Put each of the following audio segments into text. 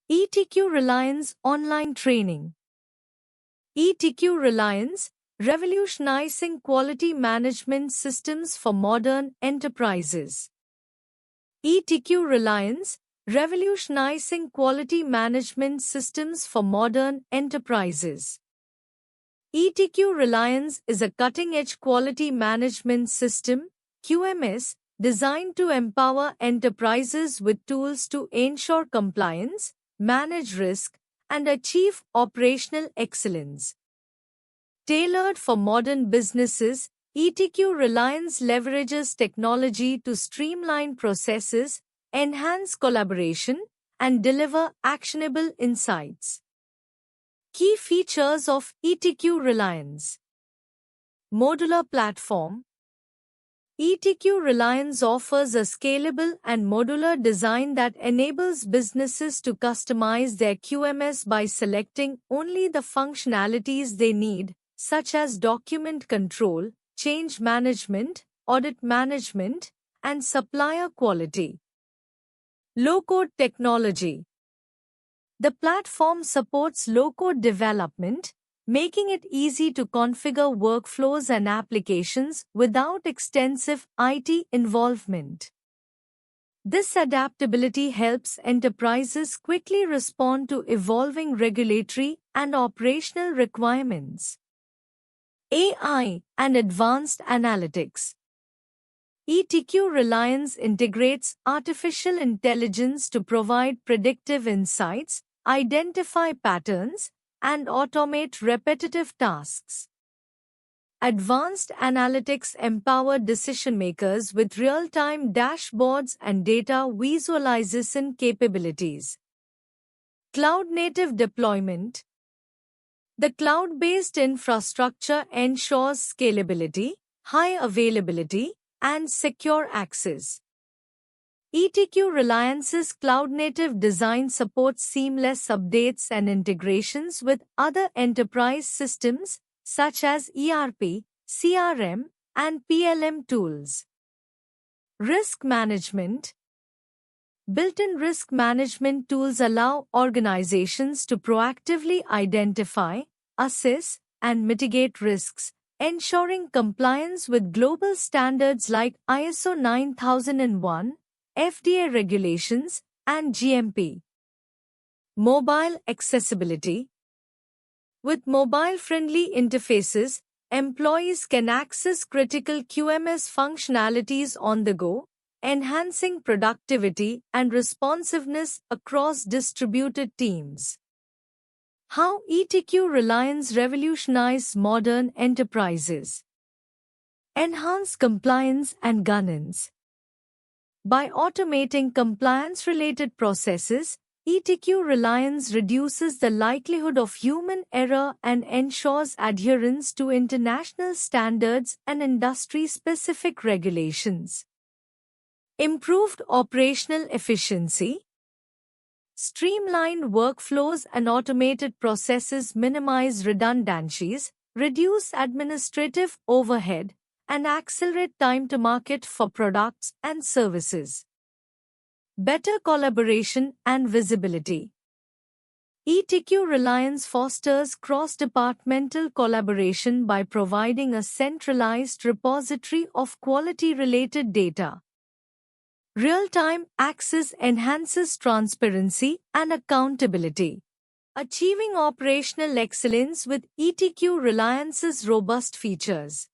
ETQ Reliance Online Training. ETQ Reliance, revolutionizing quality management systems for modern enterprises. ETQ Reliance, revolutionizing quality management systems for modern enterprises. ETQ Reliance is a cutting-edge quality management system, QMS, designed to empower enterprises with tools to ensure compliance, manage risk, and achieve operational excellence. Tailored for modern businesses, ETQ Reliance leverages technology to streamline processes, enhance collaboration, and deliver actionable insights. Key features of ETQ Reliance. Modular platform. ETQ Reliance offers a scalable and modular design that enables businesses to customize their QMS by selecting only the functionalities they need, such as document control, change management, audit management, and supplier quality. Low-code technology. The platform supports low-code development, making it easy to configure workflows and applications without extensive IT involvement. This adaptability helps enterprises quickly respond to evolving regulatory and operational requirements. AI and advanced analytics. ETQ Reliance integrates artificial intelligence to provide predictive insights, identify patterns, and automate repetitive tasks. Advanced analytics empower decision-makers with real-time dashboards and data visualization capabilities. Cloud-native deployment. The cloud-based infrastructure ensures scalability, high availability, and secure access. ETQ Reliance's cloud-native design supports seamless updates and integrations with other enterprise systems such as ERP, CRM, and PLM tools. Risk management. Built-in risk management tools allow organizations to proactively identify, assess, and mitigate risks, ensuring compliance with global standards like ISO 9001, FDA regulations, and GMP. Mobile accessibility. With mobile-friendly interfaces, employees can access critical QMS functionalities on the go, enhancing productivity and responsiveness across distributed teams. How ETQ Reliance revolutionized modern enterprises. Enhance compliance and governance. By automating compliance-related processes, ETQ Reliance reduces the likelihood of human error and ensures adherence to international standards and industry-specific regulations. Improved operational efficiency. Streamlined workflows and automated processes minimize redundancies, reduce administrative overhead, and accelerate time to market for products and services. Better collaboration and visibility. ETQ Reliance fosters cross-departmental collaboration by providing a centralized repository of quality-related data. Real-time access enhances transparency and accountability. Achieving operational excellence with ETQ Reliance's robust features.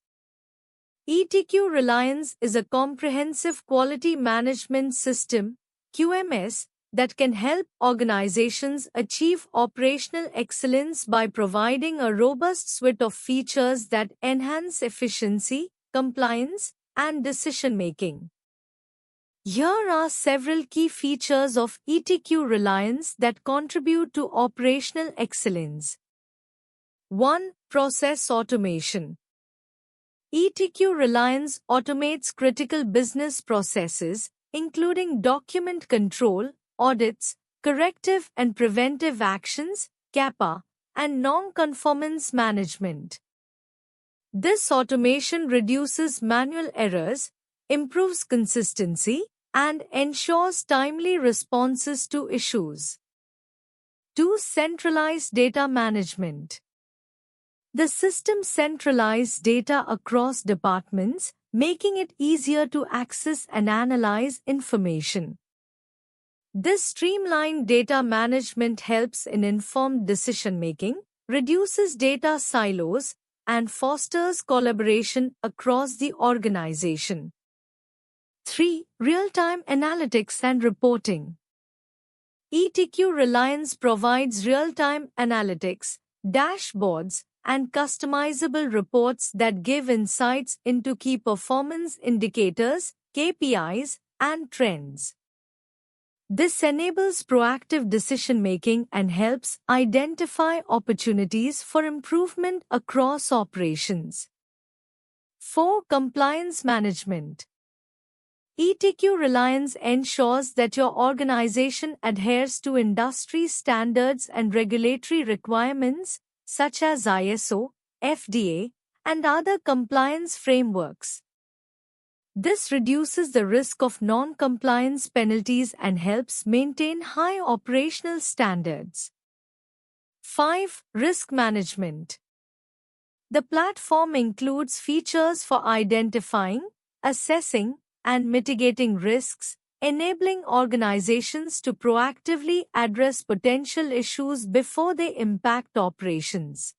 ETQ Reliance is a comprehensive quality management system, QMS, that can help organizations achieve operational excellence by providing a robust suite of features that enhance efficiency, compliance, and decision-making. Here are several key features of ETQ Reliance that contribute to operational excellence. 1. Process automation. ETQ Reliance automates critical business processes, including document control, audits, corrective and preventive actions, CAPA, and non-conformance management. This automation reduces manual errors, improves consistency, and ensures timely responses to issues. 2. Centralized data management. The system centralizes data across departments, making it easier to access and analyze information. This streamlined data management helps in informed decision-making, reduces data silos, and fosters collaboration across the organization. 3. Real-time analytics and reporting. ETQ Reliance provides real-time analytics, dashboards, and customizable reports that give insights into key performance indicators, KPIs, and trends. This enables proactive decision-making and helps identify opportunities for improvement across operations. 4. Compliance management. ETQ Reliance ensures that your organization adheres to industry standards and regulatory requirements such as ISO, FDA, and other compliance frameworks. This reduces the risk of non-compliance penalties and helps maintain high operational standards. 5. Risk management. The platform includes features for identifying, assessing, and mitigating risks, enabling organizations to proactively address potential issues before they impact operations.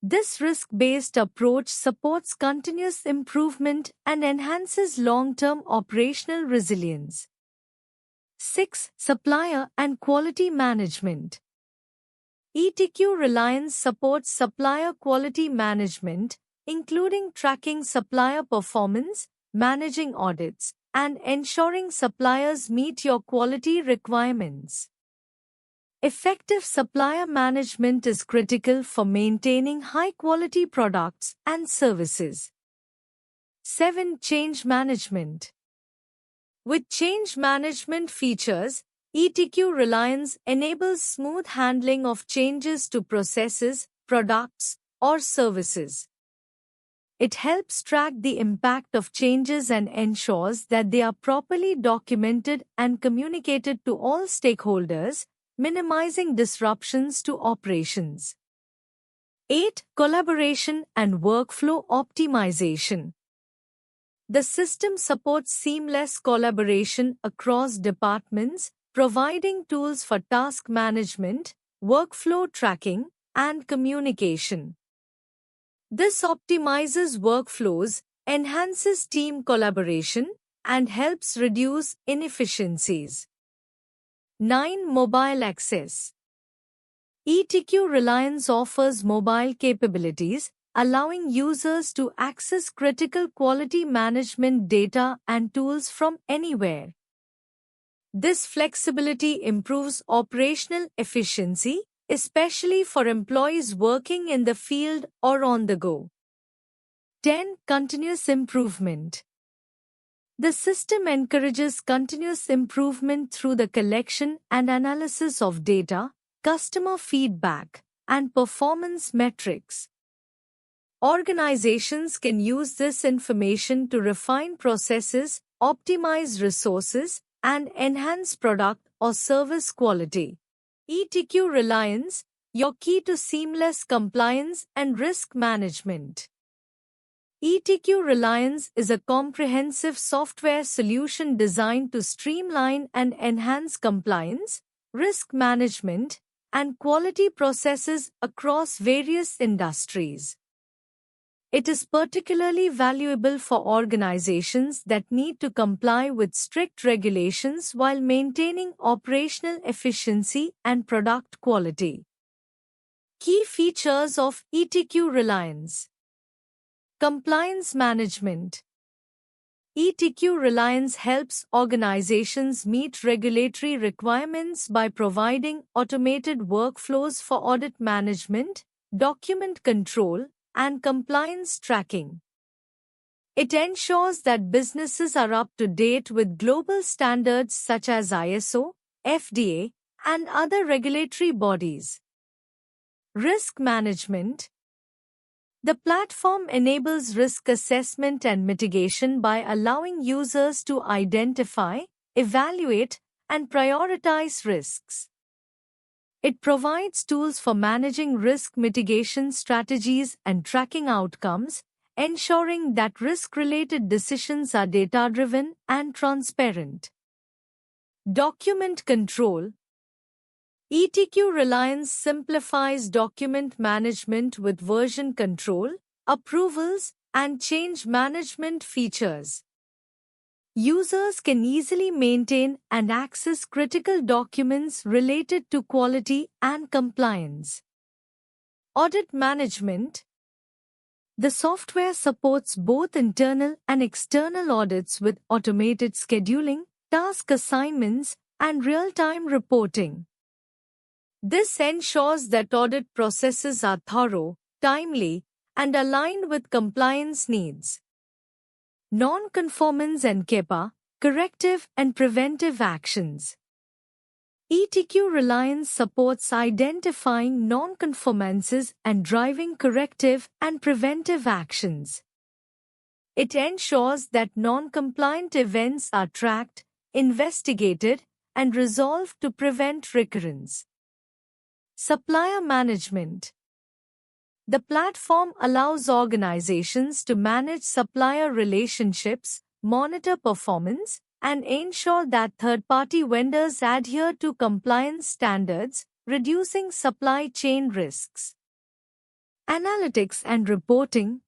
This risk-based approach supports continuous improvement and enhances long-term operational resilience. 6. Supplier and quality management. ETQ Reliance supports supplier quality management, including tracking supplier performance, managing audits, and ensuring suppliers meet your quality requirements. Effective supplier management is critical for maintaining high-quality products and services. 7. Change management. With change management features, ETQ Reliance enables smooth handling of changes to processes, products, or services. It helps track the impact of changes and ensures that they are properly documented and communicated to all stakeholders, minimizing disruptions to operations. 8. Collaboration and workflow optimization. The system supports seamless collaboration across departments, providing tools for task management, workflow tracking, and communication. This optimizes workflows, enhances team collaboration, and helps reduce inefficiencies. 9. Mobile access. ETQ Reliance offers mobile capabilities, allowing users to access critical quality management data and tools from anywhere. This flexibility improves operational efficiency, especially for employees working in the field or on the go. 10. Continuous improvement. The system encourages continuous improvement through the collection and analysis of data, customer feedback, and performance metrics. Organizations can use this information to refine processes, optimize resources, and enhance product or service quality. ETQ Reliance, your key to seamless compliance and risk management. ETQ Reliance is a comprehensive software solution designed to streamline and enhance compliance, risk management, and quality processes across various industries. It is particularly valuable for organizations that need to comply with strict regulations while maintaining operational efficiency and product quality. Key features of ETQ Reliance. Compliance management. ETQ Reliance helps organizations meet regulatory requirements by providing automated workflows for audit management, document control, and compliance tracking. It ensures that businesses are up to date with global standards such as ISO, FDA, and other regulatory bodies. Risk management. The platform enables risk assessment and mitigation by allowing users to identify, evaluate, and prioritize risks. It provides tools for managing risk mitigation strategies and tracking outcomes, ensuring that risk-related decisions are data-driven and transparent. Document control. ETQ Reliance simplifies document management with version control, approvals, and change management features. Users can easily maintain and access critical documents related to quality and compliance. Audit management. The software supports both internal and external audits with automated scheduling, task assignments, and real-time reporting. This ensures that audit processes are thorough, timely, and aligned with compliance needs. Non-conformance and CAPA, corrective and preventive actions. ETQ Reliance supports identifying non-conformances and driving corrective and preventive actions. It ensures that non-compliant events are tracked, investigated, and resolved to prevent recurrence. Supplier management. The platform allows organizations to manage supplier relationships, monitor performance, and ensure that third-party vendors adhere to compliance standards, reducing supply chain risks. Analytics and reporting.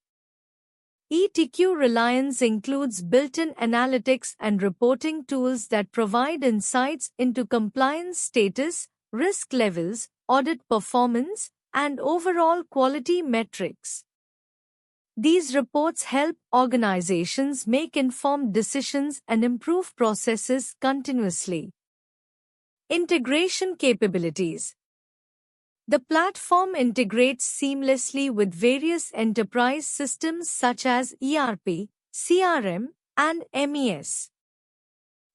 ETQ Reliance includes built-in analytics and reporting tools that provide insights into compliance status, risk levels, audit performance, and overall quality metrics. These reports help organizations make informed decisions and improve processes continuously. Integration capabilities. The platform integrates seamlessly with various enterprise systems such as ERP, CRM, and MES.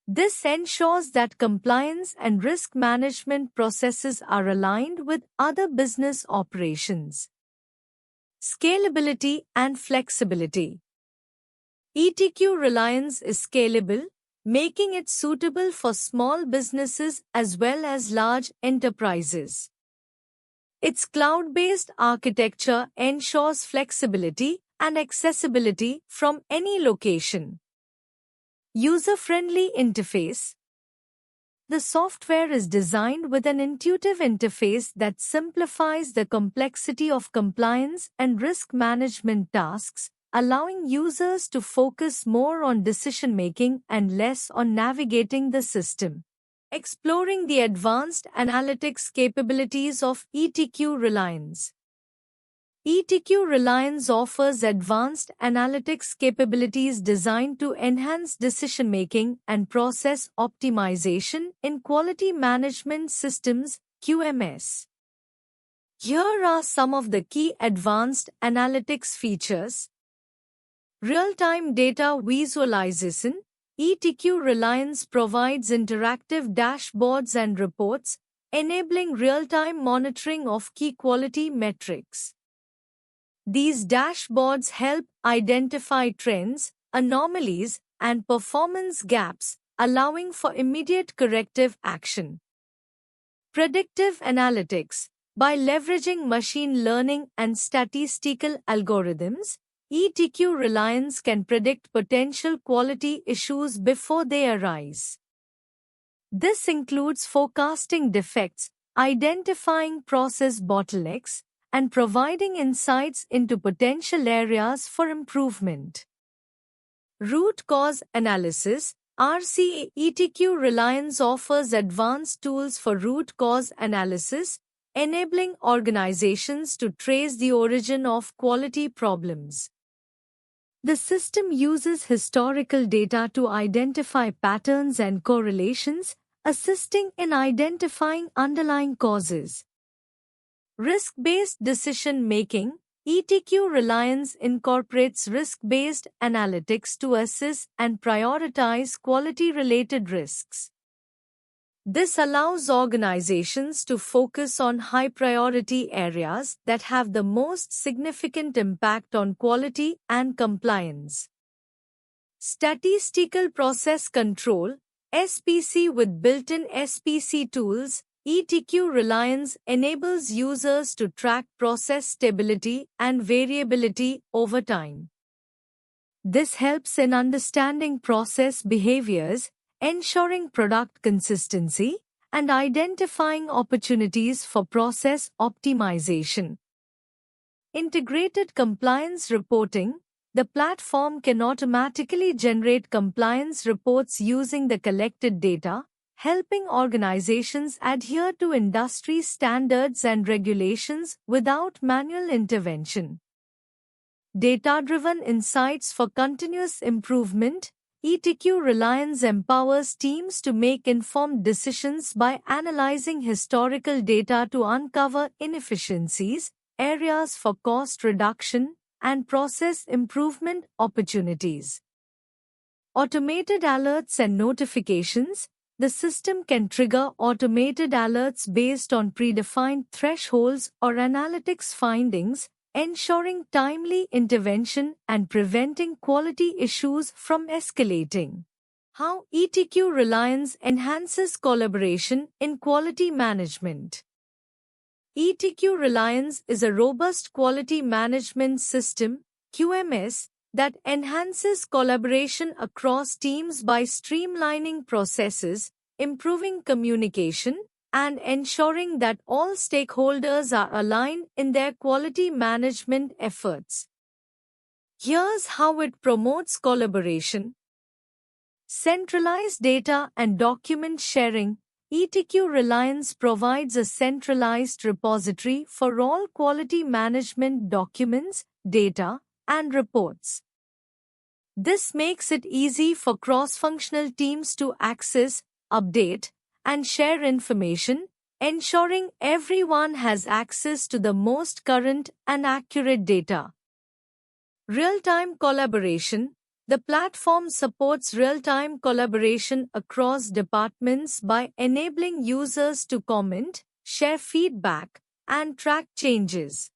This ensures that compliance and risk management processes are aligned with other business operations. Scalability and flexibility. ETQ Reliance is scalable, making it suitable for small businesses as well as large enterprises. Its cloud-based architecture ensures flexibility and accessibility from any location. User-friendly interface. The software is designed with an intuitive interface that simplifies the complexity of compliance and risk management tasks, allowing users to focus more on decision-making and less on navigating the system. Exploring the advanced analytics capabilities of ETQ Reliance. ETQ Reliance offers advanced analytics capabilities designed to enhance decision-making and process optimization in quality management systems, QMS. Here are some of the key advanced analytics features. Real-time data visualization. ETQ Reliance provides interactive dashboards and reports, enabling real-time monitoring of key quality metrics. These dashboards help identify trends, anomalies, and performance gaps, allowing for immediate corrective action. Predictive analytics. By leveraging machine learning and statistical algorithms, ETQ Reliance can predict potential quality issues before they arise. This includes forecasting defects, identifying process bottlenecks, and providing insights into potential areas for improvement. Root cause analysis. RCA ETQ Reliance offers advanced tools for root cause analysis, enabling organizations to trace the origin of quality problems. The system uses historical data to identify patterns and correlations, assisting in identifying underlying causes. Risk-based decision-making. ETQ Reliance incorporates risk-based analytics to assess and prioritize quality-related risks. This allows organizations to focus on high-priority areas that have the most significant impact on quality and compliance. Statistical Process Control. SPC. With built-in SPC tools, ETQ Reliance enables users to track process stability and variability over time. This helps in understanding process behaviors, ensuring product consistency, and identifying opportunities for process optimization. Integrated compliance reporting. The platform can automatically generate compliance reports using the collected data, helping organizations adhere to industry standards and regulations without manual intervention. Data-driven insights for continuous improvement. ETQ Reliance empowers teams to make informed decisions by analyzing historical data to uncover inefficiencies, areas for cost reduction, and process improvement opportunities. Automated alerts and notifications. The system can trigger automated alerts based on predefined thresholds or analytics findings, ensuring timely intervention and preventing quality issues from escalating. How ETQ Reliance enhances collaboration in quality management. ETQ Reliance is a robust quality management system, QMS, that enhances collaboration across teams by streamlining processes, improving communication, and ensuring that all stakeholders are aligned in their quality management efforts. Here's how it promotes collaboration. Centralized data and document sharing. ETQ Reliance provides a centralized repository for all quality management documents, data, and reports. This makes it easy for cross-functional teams to access, update, and share information, ensuring everyone has access to the most current and accurate data. Real-time collaboration. The platform supports real-time collaboration across departments by enabling users to comment, share feedback, and track changes.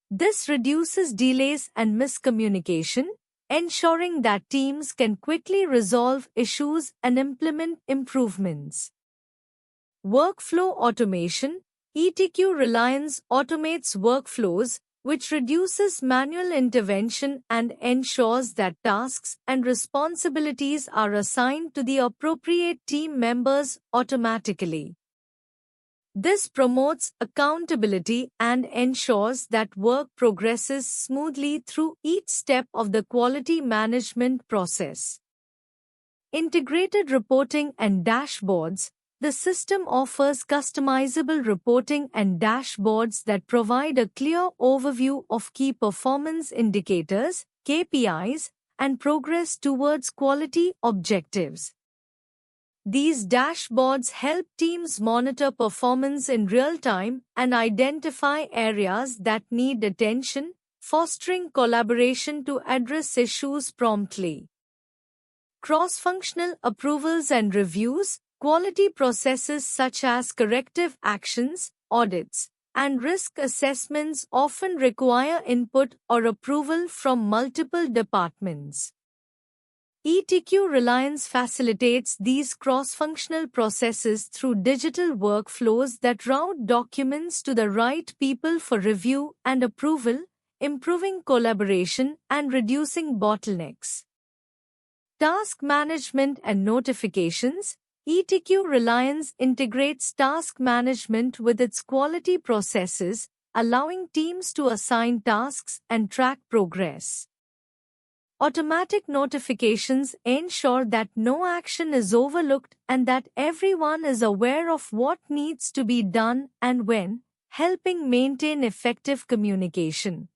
This reduces delays and miscommunication, ensuring that teams can quickly resolve issues and implement improvements. Workflow automation. ETQ Reliance automates workflows, which reduces manual intervention and ensures that tasks and responsibilities are assigned to the appropriate team members automatically. This promotes accountability and ensures that work progresses smoothly through each step of the quality management process. Integrated reporting and dashboards. The system offers customizable reporting and dashboards that provide a clear overview of key performance indicators, KPIs, and progress towards quality objectives. These dashboards help teams monitor performance in real time and identify areas that need attention, fostering collaboration to address issues promptly. Cross-functional approvals and reviews. Quality processes such as corrective actions, audits, and risk assessments often require input or approval from multiple departments. ETQ Reliance facilitates these cross-functional processes through digital workflows that route documents to the right people for review and approval, improving collaboration and reducing bottlenecks. Task management and notifications. ETQ Reliance integrates task management with its quality processes, allowing teams to assign tasks and track progress. Automatic notifications ensure that no action is overlooked and that everyone is aware of what needs to be done and when, helping maintain effective communication.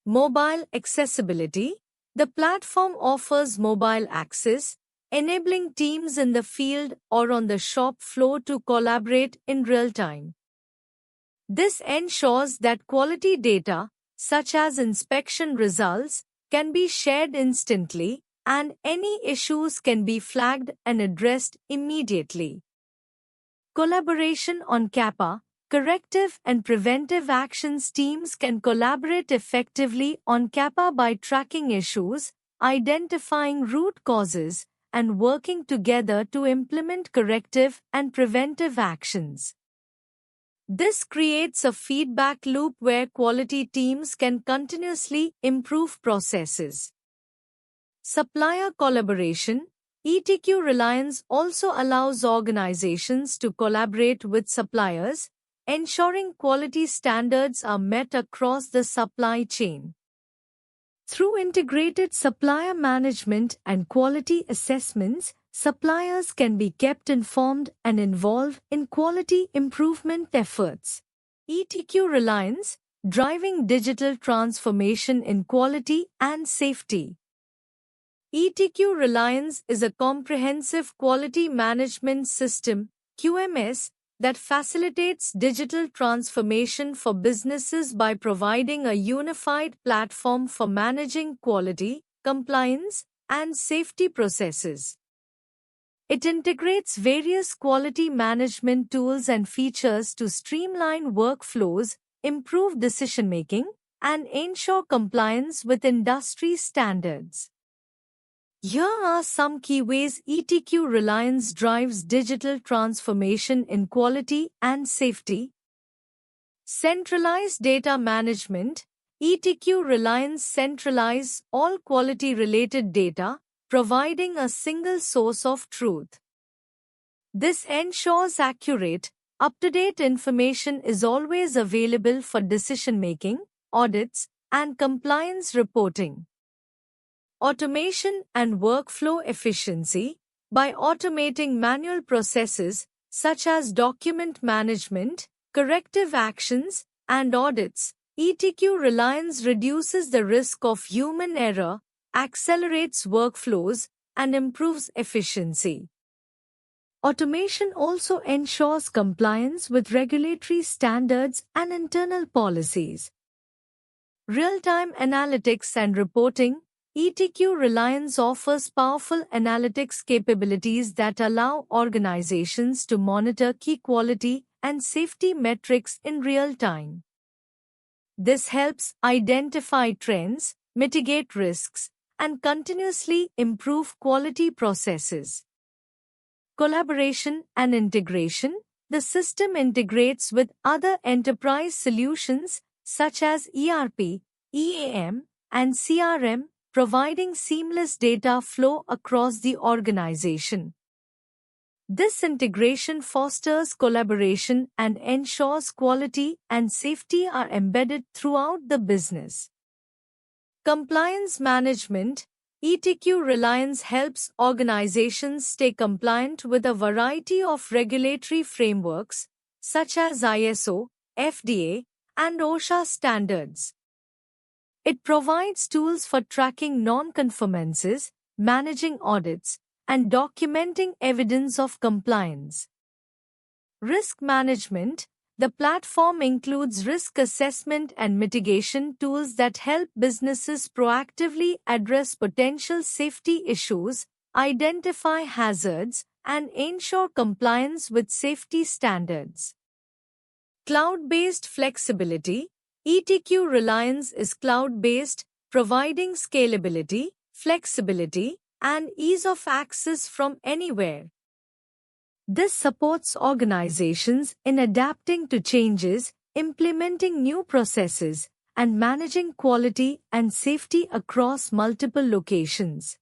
Mobile accessibility. The platform offers mobile access, enabling teams in the field or on the shop floor to collaborate in real time. This ensures that quality data, such as inspection results, can be shared instantly, and any issues can be flagged and addressed immediately. Collaboration on CAPA. Corrective and preventive actions teams can collaborate effectively on CAPA by tracking issues, identifying root causes, and working together to implement corrective and preventive actions. This creates a feedback loop where quality teams can continuously improve processes. Supplier collaboration. ETQ Reliance also allows organizations to collaborate with suppliers, ensuring quality standards are met across the supply chain. Through integrated supplier management and quality assessments, suppliers can be kept informed and involved in quality improvement efforts. ETQ Reliance, driving digital transformation in quality and safety. ETQ Reliance is a comprehensive quality management system, QMS, that facilitates digital transformation for businesses by providing a unified platform for managing quality, compliance, and safety processes. It integrates various quality management tools and features to streamline workflows, improve decision-making, and ensure compliance with industry standards. Here are some key ways ETQ Reliance drives digital transformation in quality and safety. Centralized data management. ETQ Reliance centralizes all quality-related data, providing a single source of truth. This ensures accurate, up-to-date information is always available for decision-making, audits, and compliance reporting. Automation and workflow efficiency. By automating manual processes such as document management, corrective actions, and audits, ETQ Reliance reduces the risk of human error, accelerates workflows, and improves efficiency. Automation also ensures compliance with regulatory standards and internal policies. Real-time analytics and reporting. ETQ Reliance offers powerful analytics capabilities that allow organizations to monitor key quality and safety metrics in real time. This helps identify trends, mitigate risks, and continuously improve quality processes. Collaboration and integration. The system integrates with other enterprise solutions such as ERP, EAM, and CRM, providing seamless data flow across the organization. This integration fosters collaboration and ensures quality and safety are embedded throughout the business. Compliance management. ETQ Reliance helps organizations stay compliant with a variety of regulatory frameworks, such as ISO, FDA, and OSHA standards. It provides tools for tracking non-conformances, managing audits, and documenting evidence of compliance. Risk management. The platform includes risk assessment and mitigation tools that help businesses proactively address potential safety issues, identify hazards, and ensure compliance with safety standards. Cloud-based flexibility. ETQ Reliance is cloud-based, providing scalability, flexibility, and ease of access from anywhere. This supports organizations in adapting to changes, implementing new processes, and managing quality and safety across multiple locations.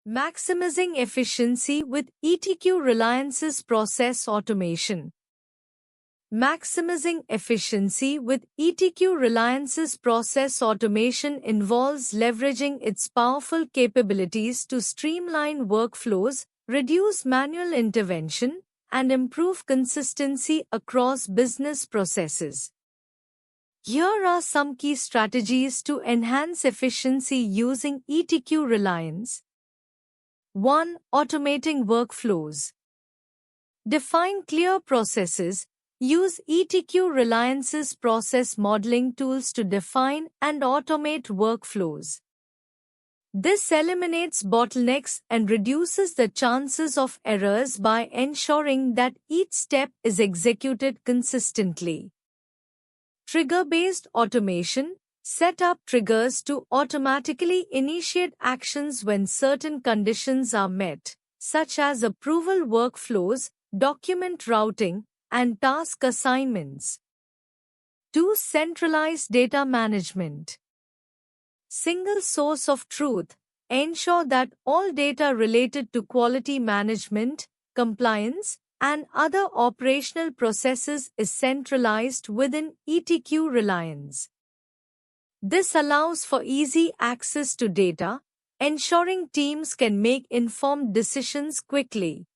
Maximizing efficiency with ETQ Reliance's process automation. Maximizing efficiency with ETQ Reliance's process automation involves leveraging its powerful capabilities to streamline workflows, reduce manual intervention, and improve consistency across business processes. Here are some key strategies to enhance efficiency using ETQ Reliance. 1. Automating workflows. Define clear processes. Use ETQ Reliance's process modeling tools to define and automate workflows. This eliminates bottlenecks and reduces the chances of errors by ensuring that each step is executed consistently. Trigger-based automation. Set up triggers to automatically initiate actions when certain conditions are met, such as approval workflows, document routing, and task assignments. 2. Centralized data management. Single source of truth. Ensure that all data related to quality management, compliance, and other operational processes is centralized within ETQ Reliance. This allows for easy access to data, ensuring teams can make informed decisions quickly.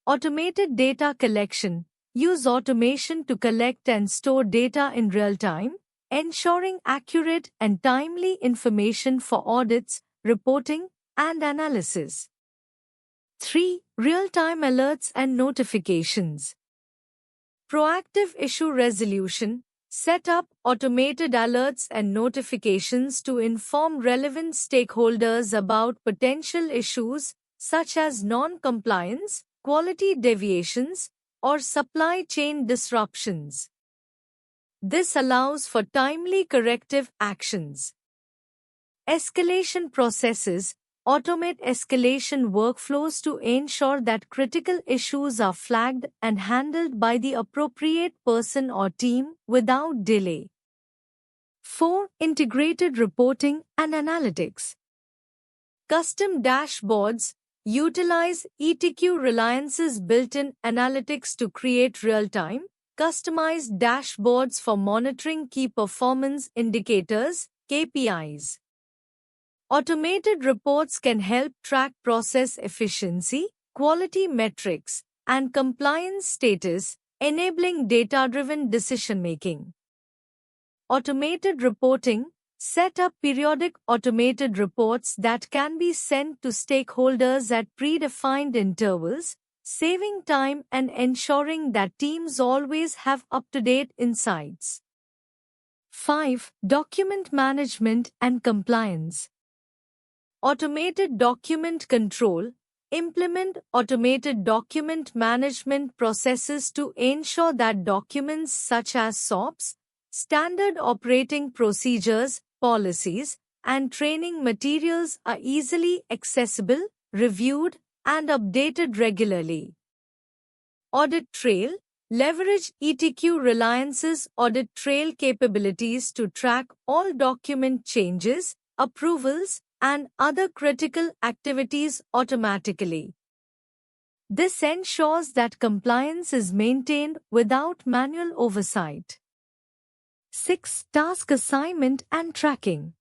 Automated data collection. Use automation to collect and store data in real time, ensuring accurate and timely information for audits, reporting, and analysis. 3. Real-time alerts and notifications. Proactive issue resolution. Set up automated alerts and notifications to inform relevant stakeholders about potential issues such as non-compliance, quality deviations, or supply chain disruptions. This allows for timely corrective actions. Escalation processes. Automate escalation workflows to ensure that critical issues are flagged and handled by the appropriate person or team without delay. 4. Integrated reporting and analytics. Custom dashboards. Utilize ETQ Reliance's built-in analytics to create real-time, customized dashboards for monitoring key performance indicators, KPIs. Automated reports can help track process efficiency, quality metrics, and compliance status, enabling data-driven decision-making. Automated reporting. Set up periodic automated reports that can be sent to stakeholders at predefined intervals, saving time and ensuring that teams always have up-to-date insights. 5. Document management and compliance. Automated document control. Implement automated document management processes to ensure that documents such as SOPs, standard operating procedures, policies, and training materials are easily accessible, reviewed, and updated regularly. Audit Trail. Leverage ETQ Reliance's audit trail capabilities to track all document changes, approvals, and other critical activities automatically. This ensures that compliance is maintained without manual oversight. 6. Task assignment and tracking.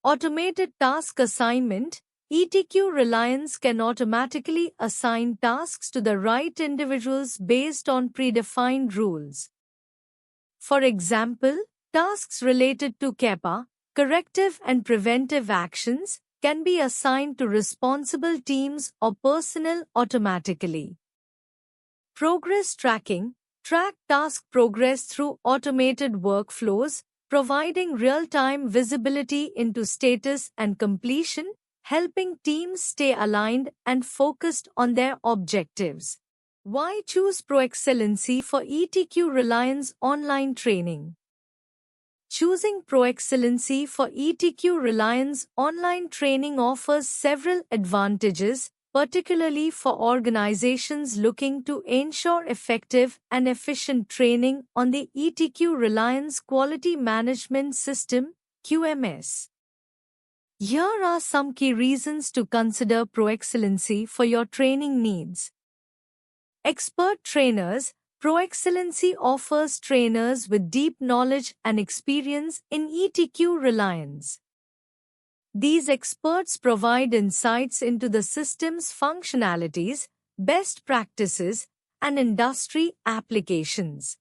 Automated task assignment. ETQ Reliance can automatically assign tasks to the right individuals based on predefined rules. For example, tasks related to CAPA, corrective and preventive actions, can be assigned to responsible teams or personnel automatically. Progress tracking. Track task progress through automated workflows, providing real-time visibility into status and completion, helping teams stay aligned and focused on their objectives. Why choose ProExcellency for ETQ Reliance online training? Choosing ProExcellency for ETQ Reliance online training offers several advantages, particularly for organizations looking to ensure effective and efficient training on the ETQ Reliance Quality Management System, QMS. Here are some key reasons to consider ProExcellency for your training needs. Expert trainers. ProExcellency offers trainers with deep knowledge and experience in ETQ Reliance. These experts provide insights into the system's functionalities, best practices, and industry applications.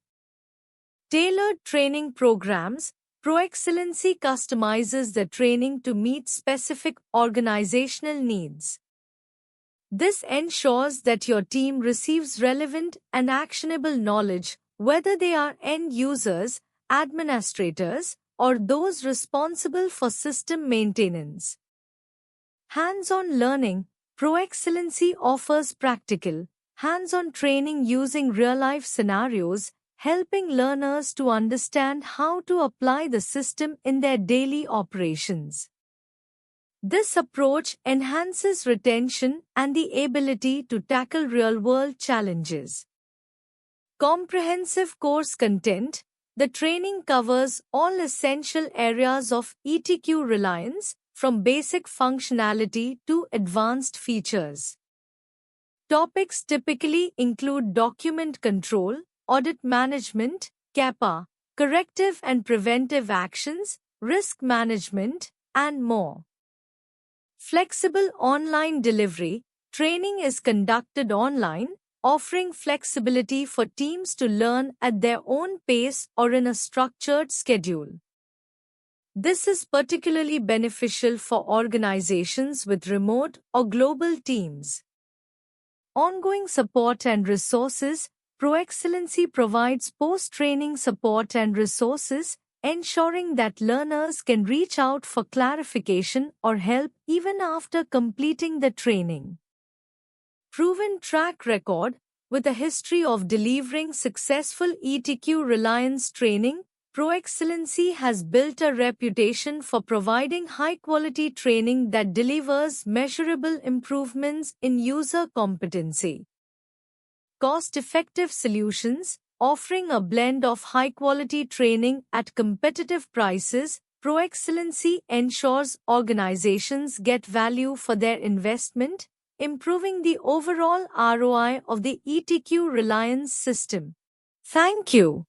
Tailored training programs. ProExcellency customizes the training to meet specific organizational needs. This ensures that your team receives relevant and actionable knowledge, whether they are end users, administrators, or those responsible for system maintenance. Hands-on learning. ProExcellency offers practical, hands-on training using real-life scenarios, helping learners to understand how to apply the system in their daily operations. This approach enhances retention and the ability to tackle real-world challenges. Comprehensive course content. The training covers all essential areas of ETQ Reliance, from basic functionality to advanced features. Topics typically include document control, audit management, CAPA, corrective and preventive actions, risk management, and more. Flexible online delivery. Training is conducted online, offering flexibility for teams to learn at their own pace or in a structured schedule. This is particularly beneficial for organizations with remote or global teams. Ongoing support and resources. ProExcellency provides post-training support and resources, ensuring that learners can reach out for clarification or help even after completing the training. Proven track record. With a history of delivering successful ETQ Reliance training, ProExcellency has built a reputation for providing high-quality training that delivers measurable improvements in user competency. Cost-effective solutions. Offering a blend of high-quality training at competitive prices, ProExcellency ensures organizations get value for their investment, improving the overall ROI of the ETQ Reliance system. Thank you.